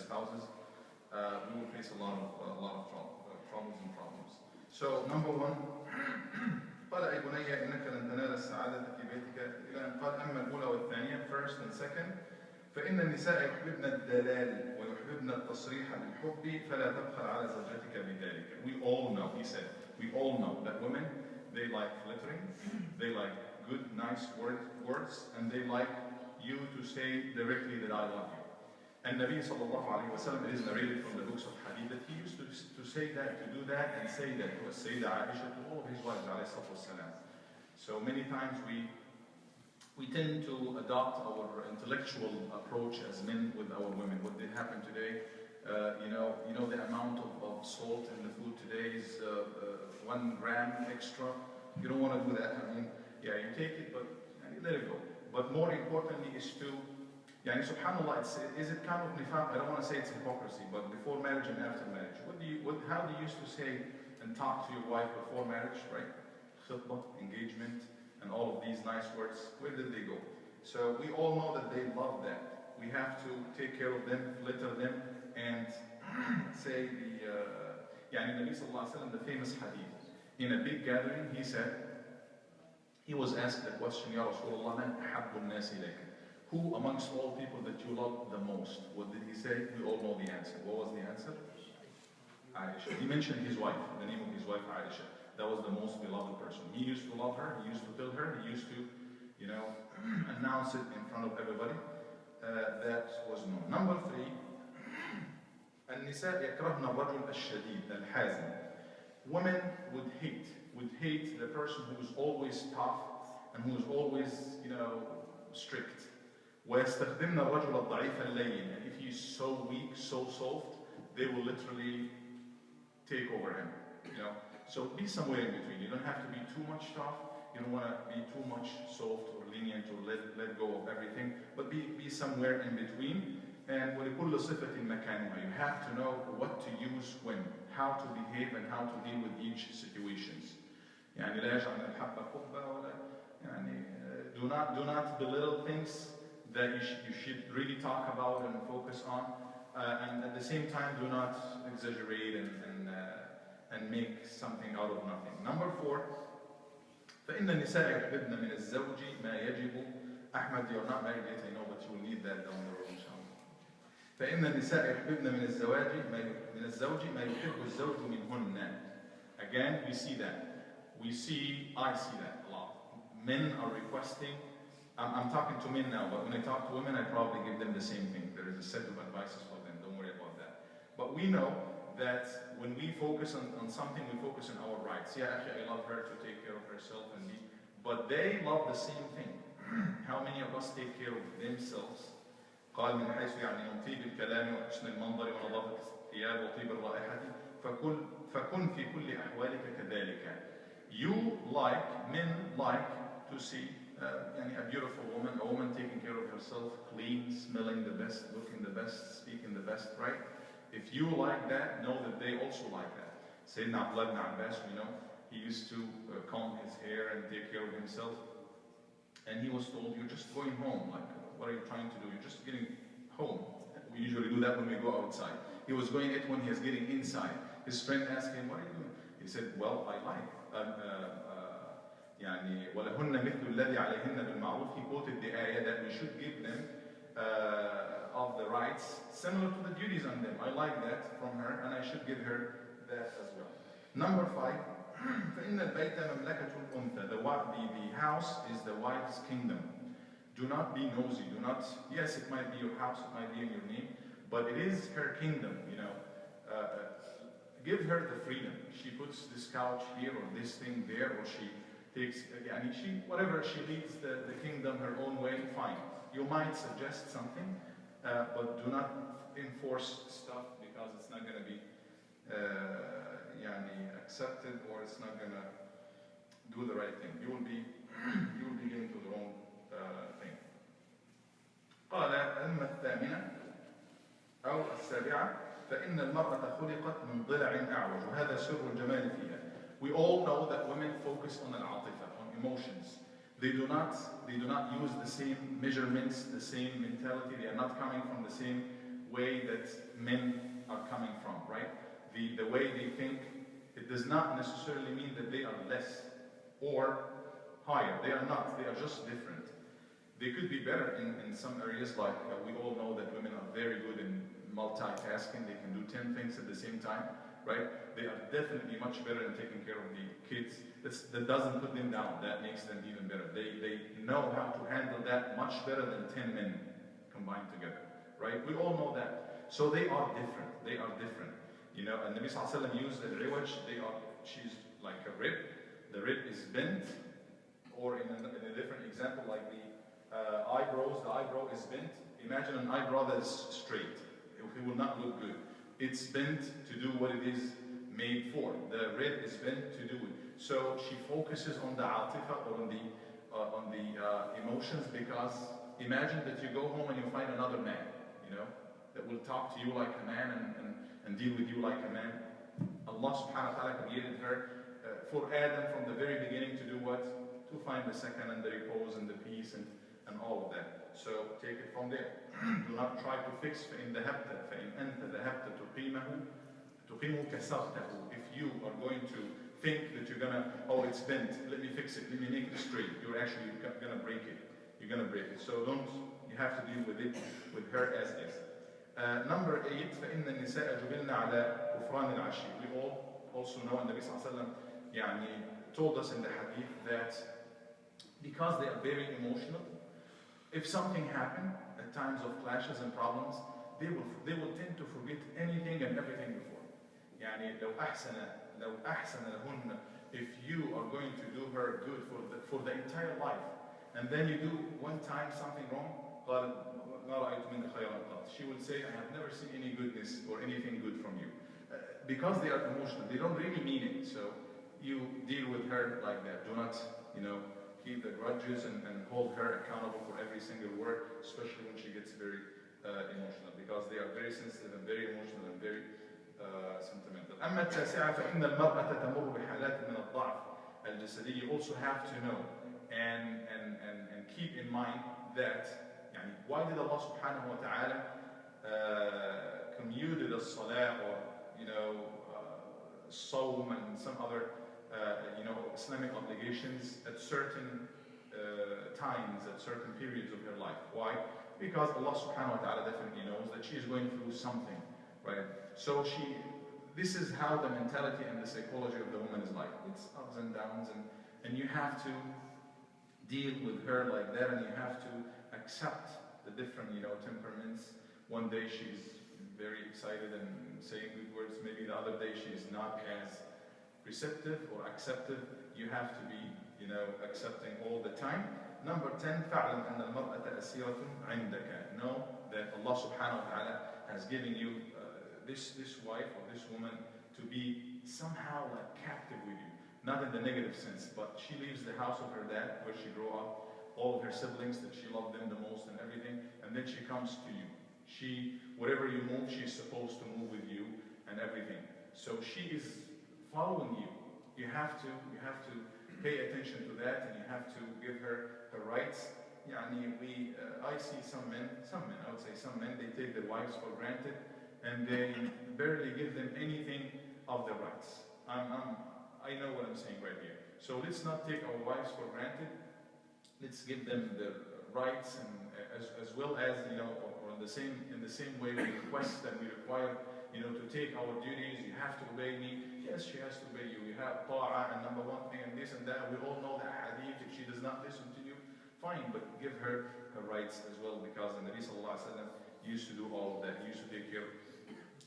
spouses, we will face a lot of troubles and problems. So number one, قال أي بني إنك لن تنال السعادة في بيتك إلى أن قال أما الأولى والثانية, first and second, فإن النساء يحببن الدلال ويحببن التصريح بالحب فلا تبخل على زوجتك بذلك. We all know, he said, we all know that women, they like flattering, they like good, nice words, and they like you to say directly that I love you. And Nabi sallallahu alayhi wa sallam, it is narrated from the books of Hadith that he used to say that, to do that, and say that to Sayyidah Aisha, to all of his wives alayhi salatu wasalam. So many times we tend to adopt our intellectual approach as men with our women. What did happen today? You know the amount of salt in the food today is 1 gram extra. You don't want to do that. I mean, yeah, you take it, but let it go. But more importantly is to, subhanAllah, is it kind of nifaq? I don't want to say it's hypocrisy, but before marriage and after marriage, how do you used to say and talk to your wife before marriage, right? Khutbah, engagement, and all of these nice words, where did they go? So we all know that they love that. We have to take care of them, flatter them, and say Nabi sallallahu alaihi wasallam, the famous hadith. In a big gathering, he said, he was asked the question, Ya Rasulullah, man ahabbu an-nas ilayka? Who amongst all people that you love the most? What did he say? We all know the answer. What was the answer? Aisha. He mentioned his wife, the name of his wife, Aisha. That was the most beloved person. He used to love her, he used to tell her, he used to, announce it in front of everybody. That was known. Number 3, النساء يكرهن الرجل الشديد الحازم. Women would hate the person who is always tough and who is always, strict. ويستخدمن الرجل الضعيف اللين. And if he's so weak, so soft, they will literally take over him. So be somewhere in between. You don't have to be too much tough. You don't want to be too much soft or lenient or let go of everything. But be somewhere in between. And وَلِكُلِّ صِفَةٍ مَكَانِهَا. You have to know what to use when, how to behave and how to deal with each situations. لا يجعل الحبة قبة ولا do not belittle things that you should really talk about and focus on, and at the same time do not exaggerate and make something out of nothing. Number 4, فإن النساء يحببن من الزوج ما يجب. Ahmad, you're not married yet, I know, but you will need that down the road, inshallah. فإن النساء يحببن من الزوج ما يحب الزوج منهن. Again, we see that. I see that a lot. Men are requesting, I'm talking to men now, but when I talk to women, I probably give them the same thing. There is a set of advices for them, don't worry about that. But we know that when we focus on something, we focus on our rights. Yeah, actually, I love her to take care of herself, but they love the same thing. How many of us take care of themselves? قال من حيث من طيب الكلام وحسن المنظر ونظافة الثياب وطيب الرائحة فكن في كل أحوالك كذلك. Men like to see a beautiful woman, a woman taking care of herself, clean, smelling the best, looking the best, speaking the best, right? If you like that, know that they also like that. Sayyidina Abdullah ibn Abbas, he used to comb his hair and take care of himself. And he was told, you're just going home. Like, what are you trying to do? You're just getting home. We usually do that when we go outside. He was going it when he was getting inside. His friend asked him, what are you doing? He said, well, I like. وَلَهُنَّ مِثْلُ الَّذِي عَلَيْهِنَّ بِالْمَعْرُوفِ. He quoted the ayah that we should give them of the rights similar to the duties on them. I like that from her, and I should give her that as well. Number 5, فَإِنَّ الْبَيْتَ مَمْلَكَةُ الْأُنْثَى. The house is the wife's kingdom. Do not be nosy. Yes, it might be your house, it might be in your name, but it is her kingdom, Give her the freedom. She puts this couch here or this thing there, or she takes, whatever, she leads the kingdom her own way, fine. You might suggest something, but do not enforce stuff because it's not going to be accepted, or it's not going to do the right thing. You will be getting to the wrong thing. قال أما الثامنة أو السابعة فإن المرأة خلقت من ضلع أعوج وهذا سر الجمال فيها. We all know that women focus on al-atifa, on emotions. They do not use the same measurements, the same mentality. They are not coming from the same way that men are coming from, right? The way they think, it does not necessarily mean that they are less or higher. They are not, they are just different. They could be better in some areas, like we all know that women are very good in multitasking. They can do 10 things at the same time, right? They are definitely much better in taking care of the kids. That doesn't put them down, that makes them even better. They know how to handle that much better than 10 men combined together, right? We all know that. So they are different, they are different. You know, and Nabi Sallallahu Alaihi Wasallam used al-iwaj, she's like a rib. The rib is bent, or in a different example, like the eyebrows, the eyebrow is bent. Imagine an eyebrow that's straight. It will not look good. It's bent to do what it is made for. The rib is bent to do it. So she focuses on the atifa, or on the emotions, because imagine that you go home and you find another man, you know, that will talk to you like a man and deal with you like a man. Allah subhanahu wa ta'ala created her for Adam from the very beginning to do what? To find the second and the repose and the peace and all of that. So take it from there. Do not try to fix فإن أنت ذهبت تقيمه كسرته. If you are going to think that you're gonna, oh, it's bent, let me fix it, let me make it straight, you're actually gonna break it. You're gonna break it. So you have to deal with it, with her as is. Number 8, فإن النساء جبلن على كفران العشي. We all also know, and the Nabi Sallallahu Alaihi Wasallam told us in the hadith that because they are very emotional, if something happened at times of clashes and problems, they will tend to forget anything and everything before. يعني لو أحسن لهن, if you are going to do her good for the entire life, and then you do one time something wrong, she will say, I have never seen any goodness or anything good from you. Because they are emotional, they don't really mean it. So you deal with her like that. Do not, keep the grudges and hold her accountable for every single word, especially when she gets very emotional, because they are very sensitive and very emotional and very sentimental. أما التاسعة فإن المرأة تمر بحالات من الضعف الجسدي. You also have to know and keep in mind that why did Allah subhanahu wa ta'ala commuted the salah or sawm and some other Islamic obligations at certain times, at certain periods of her life. Why? Because Allah subhanahu wa ta'ala definitely knows that she is going through something, right? So this is how the mentality and the psychology of the woman is like. It's ups and downs, and you have to deal with her like that, and you have to accept the different temperaments. One day she's very excited and saying good words, maybe the other day she's not as receptive or acceptive. You have to be accepting all the time. Number 10, فَعْلَمْ أَنَّ الْمَرْأَةَ أَسِيرَةٌ عِنْدَكَ. Know that Allah subhanahu wa ta'ala has given you this wife or this woman to be somehow like captive with you. Not in the negative sense, but she leaves the house of her dad where she grew up, all of her siblings that she loved them the most and everything, and then she comes to you. Wherever you move, she's supposed to move with you and everything. So she is following you. You have to pay attention to that, and you have to give her her rights. I see some men, I would say some men, they take their wives for granted, and they barely give them anything of their rights. I know what I'm saying right here. So let's not take our wives for granted. Let's give them the rights, and as well as or in the same way we request and we require to take our duties. You have to obey me. Yes, she has to obey you. You have ta'ah and number one thing and this and that. We all know the hadith. If she does not listen to you, fine, but give her her rights as well, because the Nabi Sallallahu Alaihi Wasallam used to do all of that. He used to take care,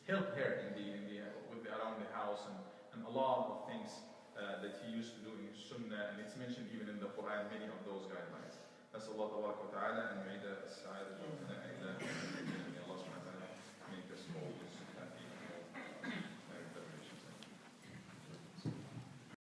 help her around the house and a lot of things that he used to do in his sunnah, and it's mentioned even in the Quran, many of those guidelines. نسأل الله تبارك وتعالى أن